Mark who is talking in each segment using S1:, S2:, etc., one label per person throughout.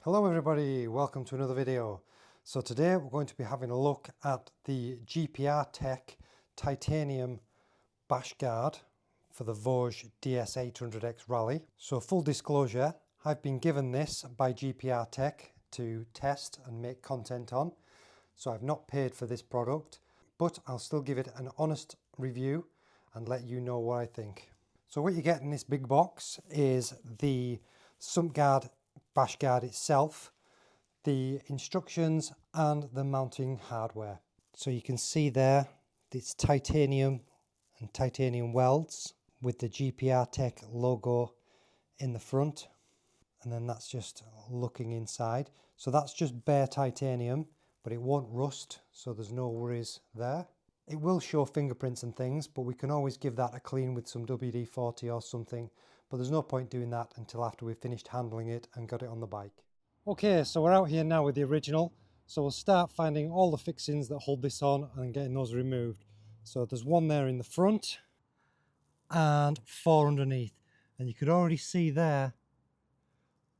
S1: Hello everybody, welcome to another video. So today we're going to be having a look at the GPR Tech titanium bash guard for the Voge DS800X Rally. So full disclosure, I've been given this by GPR Tech to test and make content on. So I've not paid for this product, but I'll still give it an honest review and let you know what I think. So what you get in this big box is the sump guard bash guard itself, the instructions and the mounting hardware. So you can see there it's titanium and titanium welds with the GPR Tech logo in the front, and then that's just looking inside. So that's just bare titanium, but it won't rust, so there's no worries there. It will show fingerprints and things, but we can always give that a clean with some WD-40 or something, but there's no point doing that until after we've finished handling it and got it on the bike. Okay, so we're out here now with the original, so we'll start finding all the fixings that hold this on and getting those removed. So there's one there in the front and 4 underneath, and you could already see there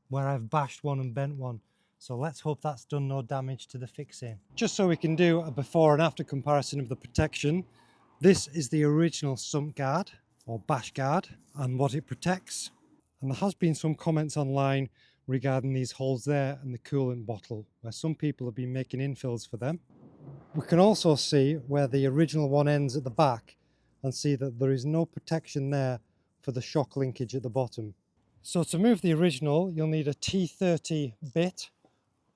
S1: where I've bashed one and bent one. So let's hope that's done no damage to the fixing. Just so we can do a before and after comparison of the protection, this is the original sump guard or bash guard and what it protects. And there has been some comments online regarding these holes there and the coolant bottle, where some people have been making infills for them. We can also see where the original one ends at the back and see that there is no protection there for the shock linkage at the bottom. So to move the original, you'll need a T30 bit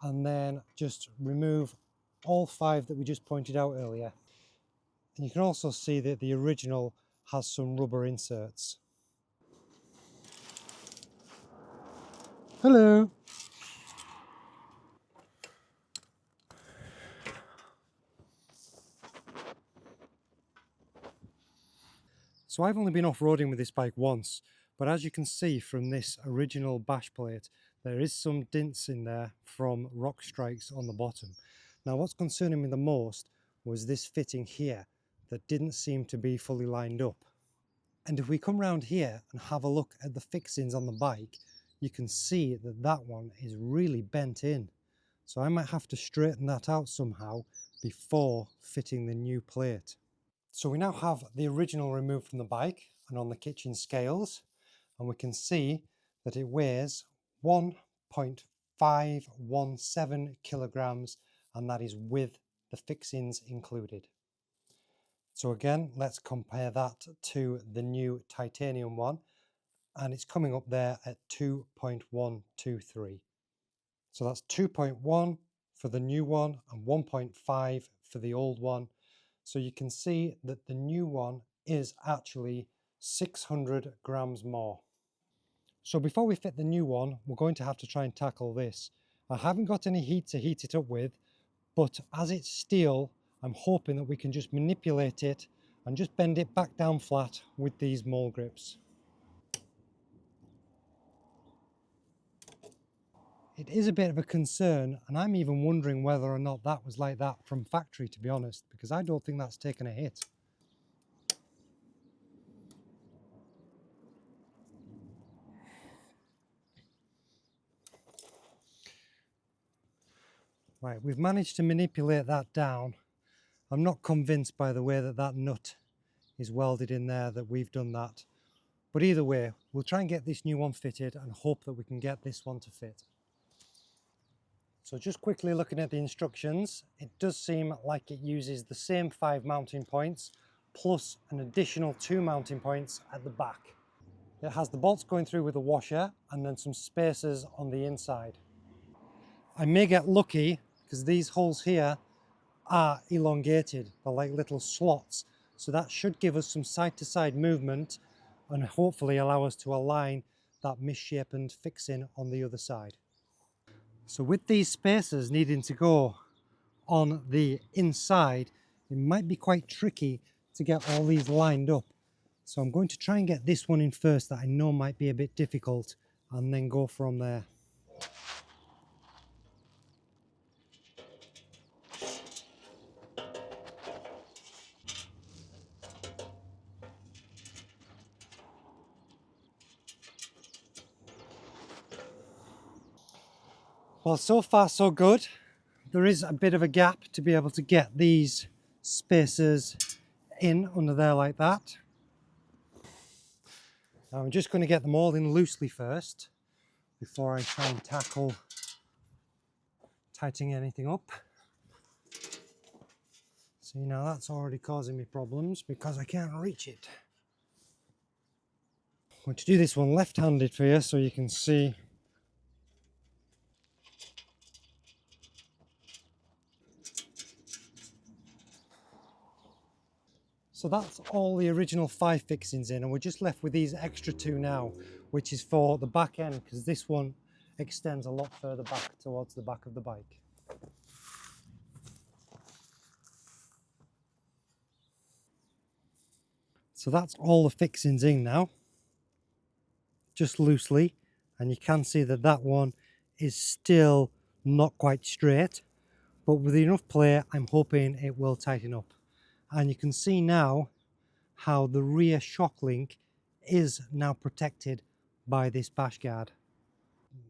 S1: and then just remove all 5 that we just pointed out earlier. And you can also see that the original has some rubber inserts. Hello! So I've only been off-roading with this bike once, but as you can see from this original bash plate, there is some dints in there from rock strikes on the bottom. Now what's concerning me the most was this fitting here that didn't seem to be fully lined up. And if we come round here and have a look at the fixings on the bike, you can see that that one is really bent in. So I might have to straighten that out somehow before fitting the new plate. So we now have the original removed from the bike and on the kitchen scales, and we can see that it weighs 1.517 kilograms, and that is with the fixings included. So again, let's compare that to the new titanium one, and it's coming up there at 2.123. So that's 2.1 for the new one and 1.5 for the old one. So you can see that the new one is actually 600 grams more. So before we fit the new one, we're going to have to try and tackle this. I haven't got any heat to heat it up with, but as it's steel, I'm hoping that we can just manipulate it and just bend it back down flat with these mole grips. It is a bit of a concern, and I'm even wondering whether or not that was like that from factory, to be honest, because I don't think that's taken a hit. Right, we've managed to manipulate that down. I'm not convinced by the way that that nut is welded in there that we've done that. But either way, we'll try and get this new one fitted and hope that we can get this one to fit. So just quickly looking at the instructions, it does seem like it uses the same 5 mounting points plus an additional 2 mounting points at the back. It has the bolts going through with a washer and then some spacers on the inside. I may get lucky because these holes here are elongated, they're like little slots, so that should give us some side-to-side movement and hopefully allow us to align that misshapen fixing on the other side. So with these spacers needing to go on the inside, it might be quite tricky to get all these lined up. So I'm going to try and get this one in first that I know might be a bit difficult, and then go from there. Well, so far so good. There is a bit of a gap to be able to get these spacers in under there like that. Now I'm just going to get them all in loosely first before I try and tackle tightening anything up. See, now that's already causing me problems because I can't reach it. I'm going to do this one left-handed for you so you can see. So that's all the original 5 fixings in, and we're just left with these extra 2 now, which is for the back end, because this one extends a lot further back towards the back of the bike. So that's all the fixings in now, just loosely, and you can see that that one is still not quite straight, but with enough play I'm hoping it will tighten up. And you can see now how the rear shock link is now protected by this bash guard.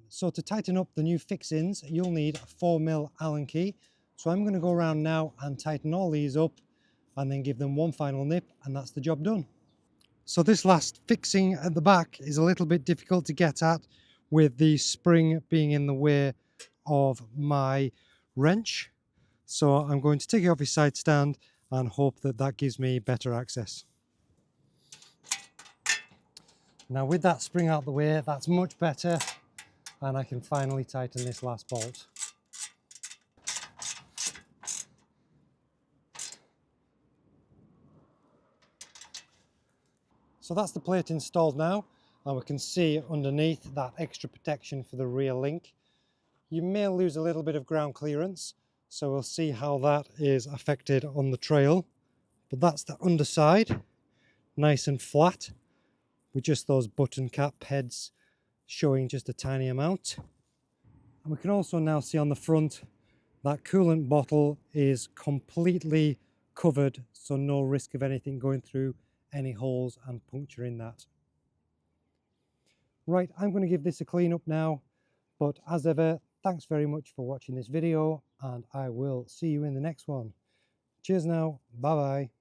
S1: So to tighten up the new fixings, you'll need a 4mm Allen key. So I'm going to go around now and tighten all these up and then give them one final nip, and that's the job done. So this last fixing at the back is a little bit difficult to get at with the spring being in the way of my wrench. So I'm going to take it off his side stand and hope that that gives me better access. Now with that spring out the way, that's much better, and I can finally tighten this last bolt. So that's the plate installed now, and we can see underneath that extra protection for the rear link. You may lose a little bit of ground clearance, so we'll see how that is affected on the trail. But that's the underside, nice and flat, with just those button cap heads showing just a tiny amount. And we can also now see on the front that coolant bottle is completely covered, so no risk of anything going through any holes and puncturing that. Right, I'm going to give this a clean up now, but as ever, thanks very much for watching this video, and I will see you in the next one. Cheers now, bye bye.